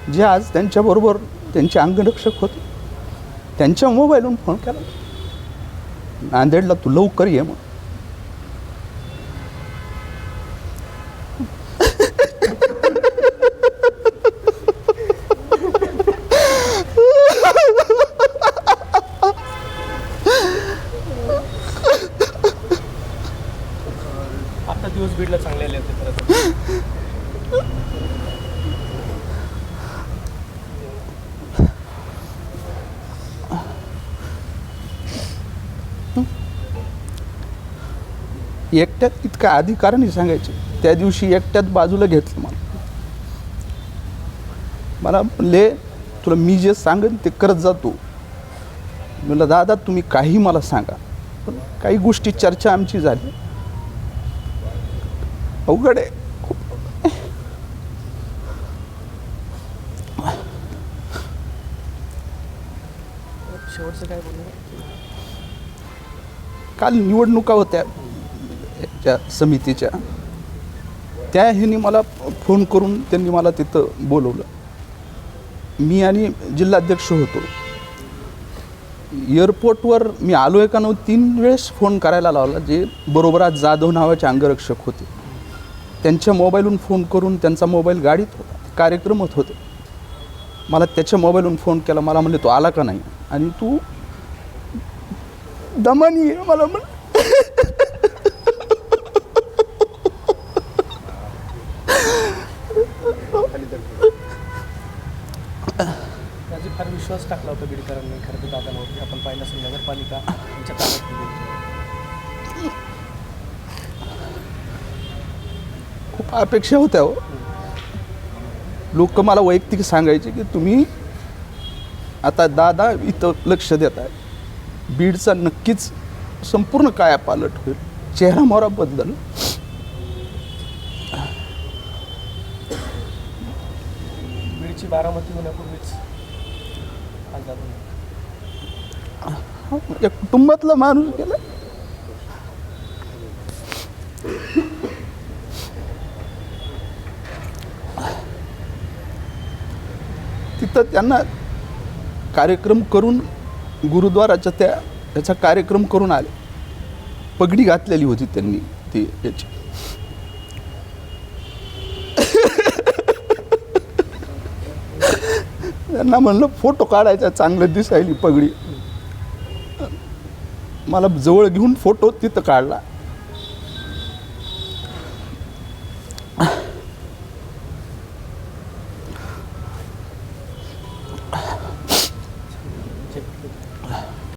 जे आज त्यांच्याबरोबर त्यांचे अंगरक्षक होते, त्यांच्या मोबाईलवरून फोन केला, नांदेडला तू लवकर ये मग. आता दिवस बीडला चांगले आले होते खरं. एकट्यात इतका अधिकाराने सांगायचे. त्या दिवशी एकट्यात बाजूला घेतलं मला म्हणले तुला मी जे सांगेन ते करत जातो. म्हणलं दादा तुम्ही काही मला सांगा. पण काही गोष्टी चर्चा आमची झाली. अवघड आहे खूप. शेवटचं काय बोलू? काल निवडणुका होत्या त्या समितीच्या, त्या ह्यानी मला फोन करून त्यांनी मला तिथं बोलवलं. मी आणि जिल्हाध्यक्ष होतो. एअरपोर्टवर मी आलो आहे का नव्हतं 3 वेळेस फोन करायला लावला. जे बरोबर आज जाधव नावाचे अंगरक्षक होते, त्यांच्या मोबाईलवरून फोन करून, त्यांचा मोबाईल गाडीत होता, कार्यक्रमात होते, मला त्याच्या मोबाईलवरून फोन केला. मला म्हणले तू आला का नाही, आणि तू दमानी आहे मला म्हण. माझी फार विश्वास टाकला होता बीडकरांनी खरं तर दादांवरती. आपण पाहिलं असेल नगरपालिका यांच्या ताब्यात दिली. खूप अपेक्षा होत्या हो. लोक मला वैयक्तिक सांगायचे की तुम्ही आता दादा इथं लक्ष देत आहे, बीडचा नक्कीच संपूर्ण कायापालट होईल, चेहरा मोहरा बदल. बीडची बारामती होण्यापूर्वीच आज दादा या कुटुंबातला माणूस गेला. तिथं त्यांना कार्यक्रम करून, गुरुद्वाराच्या त्याचा कार्यक्रम करून आले. पगडी घातलेली होती त्यांनी ती याची. त्यांना म्हणलं फोटो काढायचा, चांगलं दिसायली पगडी. मला जवळ घेऊन फोटो तिथं काढला.